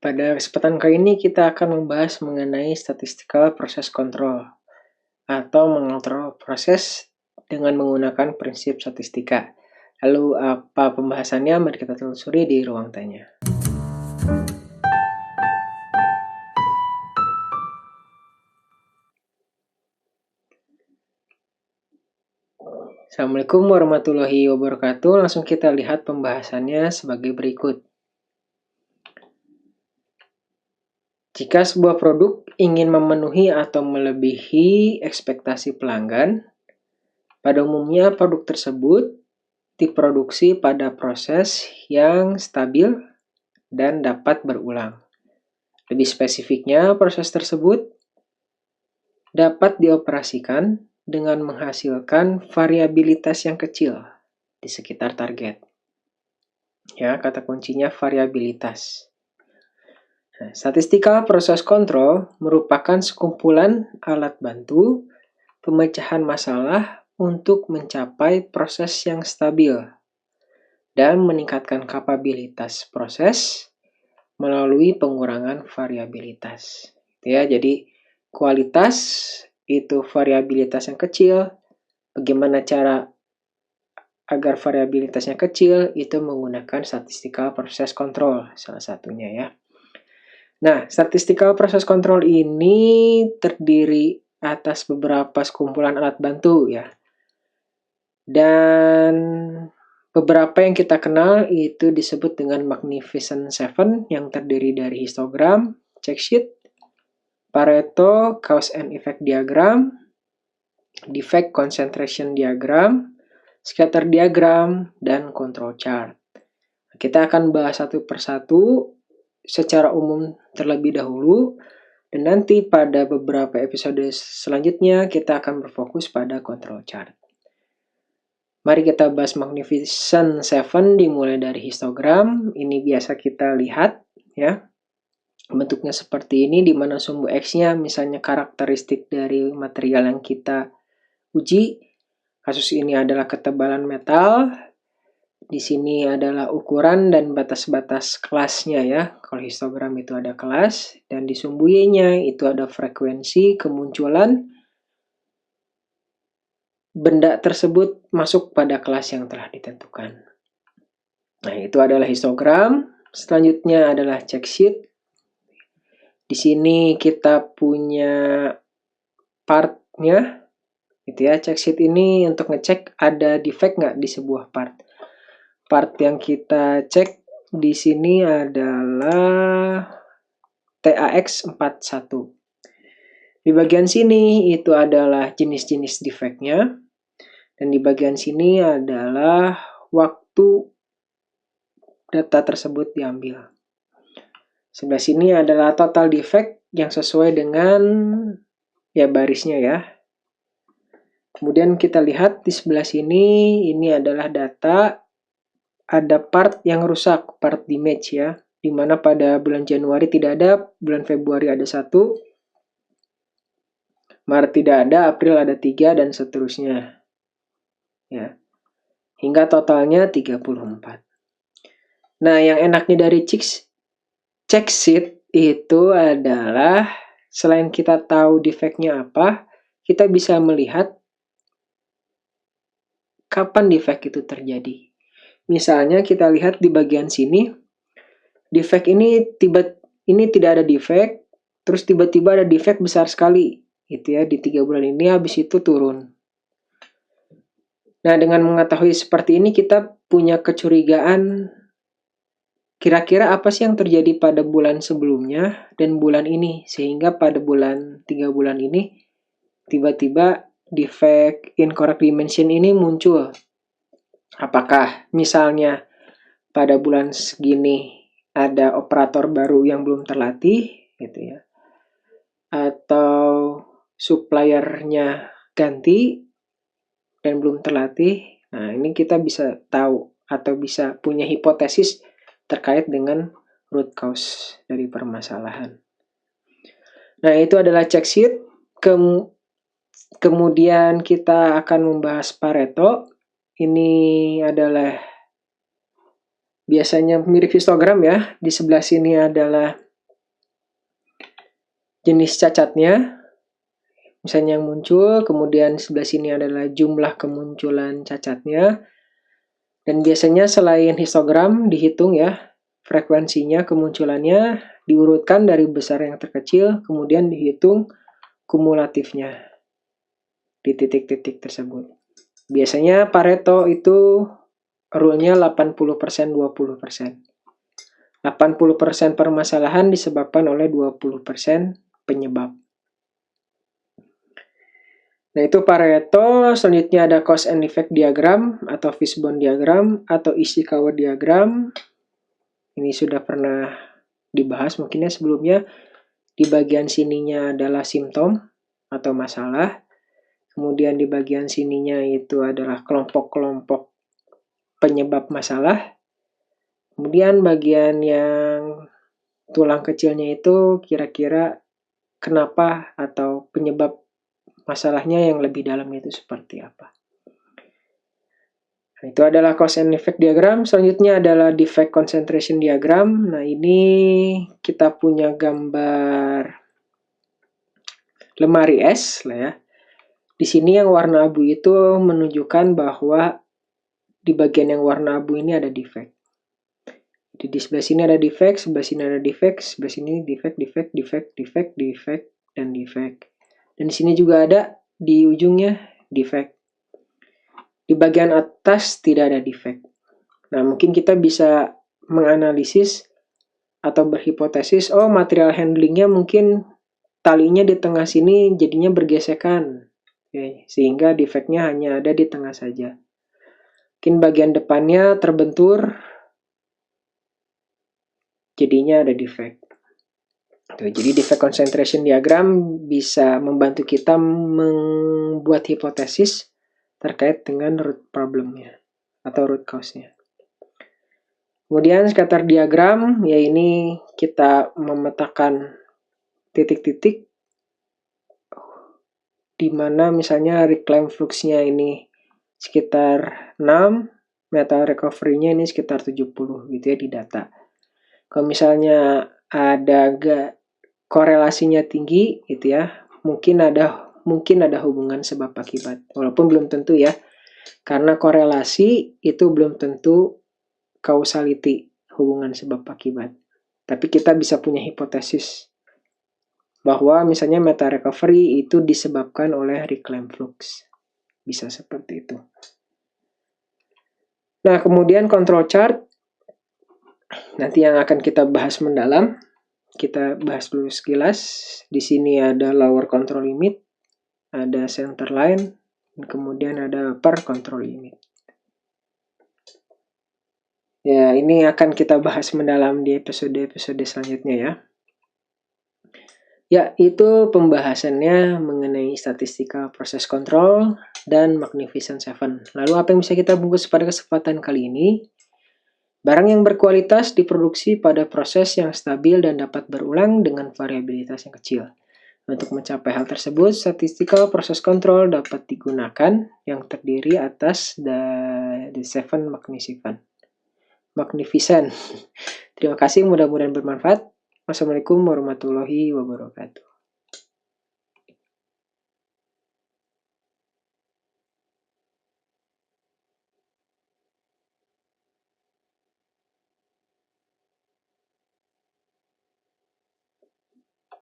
Pada kesempatan kali ini kita akan membahas mengenai statistical process control atau mengontrol proses dengan menggunakan prinsip statistika. Lalu apa pembahasannya? Mari kita telusuri di ruang tanya. Assalamualaikum warahmatullahi wabarakatuh. Langsung kita lihat pembahasannya sebagai berikut. Jika sebuah produk ingin memenuhi atau melebihi ekspektasi pelanggan, pada umumnya produk tersebut diproduksi pada proses yang stabil dan dapat berulang. Lebih spesifiknya, proses tersebut dapat dioperasikan dengan menghasilkan variabilitas yang kecil di sekitar target. Ya, kata kuncinya variabilitas. Nah, statistical process control merupakan sekumpulan alat bantu pemecahan masalah untuk mencapai proses yang stabil dan meningkatkan kapabilitas proses melalui pengurangan variabilitas. Ya, jadi kualitas itu variabilitas yang kecil. Bagaimana cara agar variabilitasnya kecil? Itu menggunakan statistical process control salah satunya ya. Nah, statistical process control ini terdiri atas beberapa sekumpulan alat bantu ya. Dan beberapa yang kita kenal itu disebut dengan Magnificent Seven yang terdiri dari histogram, check sheet, Pareto, cause and effect diagram, defect concentration diagram, scatter diagram, dan control chart. Kita akan bahas satu persatu secara umum terlebih dahulu, dan nanti pada beberapa episode selanjutnya kita akan berfokus pada control chart. Mari kita bahas Magnificent Seven dimulai dari histogram. Ini biasa kita lihat ya. Bentuknya seperti ini, di mana sumbu X-nya misalnya karakteristik dari material yang kita uji. Kasus ini adalah ketebalan metal. Di sini adalah ukuran dan batas-batas kelasnya ya. Kalau histogram itu ada kelas, dan di sumbu Y-nya itu ada frekuensi kemunculan benda tersebut masuk pada kelas yang telah ditentukan. Nah, itu adalah histogram. Selanjutnya adalah check sheet. Di sini kita punya partnya, gitu ya. Check sheet ini untuk ngecek ada defect nggak di sebuah part. Part yang kita cek di sini adalah TAX41. Di bagian sini itu adalah jenis-jenis defect-nya, dan di bagian sini adalah waktu data tersebut diambil. Sebelah sini adalah total defect yang sesuai dengan ya barisnya ya. Kemudian kita lihat di sebelah sini, ini adalah data, ada part yang rusak, part damage ya, di mana pada bulan Januari tidak ada, bulan Februari ada 1, Maret tidak ada, April ada 3, dan seterusnya. Ya. Hingga totalnya 34. Nah, yang enaknya dari check sheet itu adalah selain kita tahu defect-nya apa, kita bisa melihat kapan defect itu terjadi. Misalnya kita lihat di bagian sini, defect ini tidak ada defect, terus tiba-tiba ada defect besar sekali, gitu ya, di 3 bulan ini, habis itu turun. Nah, dengan mengetahui seperti ini, kita punya kecurigaan kira-kira apa sih yang terjadi pada bulan sebelumnya dan bulan ini, sehingga pada 3 bulan ini tiba-tiba defect incorrect dimension ini muncul. Apakah misalnya pada bulan segini ada operator baru yang belum terlatih, gitu ya, atau suppliernya ganti dan belum terlatih. Nah, ini kita bisa tahu atau bisa punya hipotesis terkait dengan root cause dari permasalahan. Nah, itu adalah check sheet. Kemudian kita akan membahas Pareto. Ini adalah biasanya mirip histogram ya. Di sebelah sini adalah jenis cacatnya, misalnya yang muncul, kemudian sebelah sini adalah jumlah kemunculan cacatnya, dan biasanya selain histogram dihitung ya, frekuensinya, kemunculannya diurutkan dari besar yang terkecil, kemudian dihitung kumulatifnya di titik-titik tersebut. Biasanya Pareto itu rule-nya 80% 20%. 80% permasalahan disebabkan oleh 20% penyebab. Nah, itu Pareto. Selanjutnya ada cause and effect diagram atau fishbone diagram atau Ishikawa diagram. Ini sudah pernah dibahas mungkin ya sebelumnya. Di bagian sininya adalah simptom atau masalah. Kemudian di bagian sininya itu adalah kelompok-kelompok penyebab masalah. Kemudian bagian yang tulang kecilnya itu kira-kira kenapa atau penyebab masalahnya yang lebih dalam itu seperti apa. Nah, itu adalah cause and effect diagram. Selanjutnya adalah defect concentration diagram. Nah, ini kita punya gambar lemari es lah ya. Di sini yang warna abu itu menunjukkan bahwa di bagian yang warna abu ini ada defect. Jadi di sebelah sini ada defect, sebelah sini ada defect, sebelah sini defect, dan defect. Dan di sini juga ada di ujungnya defect. Di bagian atas tidak ada defect. Nah, mungkin kita bisa menganalisis atau berhipotesis, oh material handlingnya mungkin talinya di tengah sini jadinya bergesekan. Oke, sehingga defectnya hanya ada di tengah saja. Mungkin bagian depannya terbentur, jadinya ada defect. Tuh, jadi defect concentration diagram bisa membantu kita membuat hipotesis terkait dengan root problemnya atau root cause-nya. Kemudian scatter diagram, ya ini kita memetakan titik-titik di mana misalnya reclaim flux-nya ini sekitar 6, metal recovery-nya ini sekitar 70 gitu ya di data. Kalau misalnya ada korelasinya tinggi gitu ya, mungkin ada hubungan sebab akibat. Walaupun belum tentu ya. Karena korelasi itu belum tentu causality, hubungan sebab akibat. Tapi kita bisa punya hipotesis bahwa misalnya meta recovery itu disebabkan oleh reclaim flux. Bisa seperti itu. Nah, kemudian control chart nanti yang akan kita bahas mendalam. Kita bahas dulu sekilas. Di sini ada lower control limit, ada center line, dan kemudian ada upper control limit. Ya, ini akan kita bahas mendalam di episode-episode selanjutnya ya. Ya, itu pembahasannya mengenai statistical process control dan Magnificent Seven. Lalu apa yang bisa kita bungkus pada kesempatan kali ini? Barang yang berkualitas diproduksi pada proses yang stabil dan dapat berulang dengan variabilitas yang kecil. Untuk mencapai hal tersebut, statistical process control dapat digunakan yang terdiri atas the seven magnificent. Terima kasih, mudah-mudahan bermanfaat. Wassalamualaikum warahmatullahi wabarakatuh.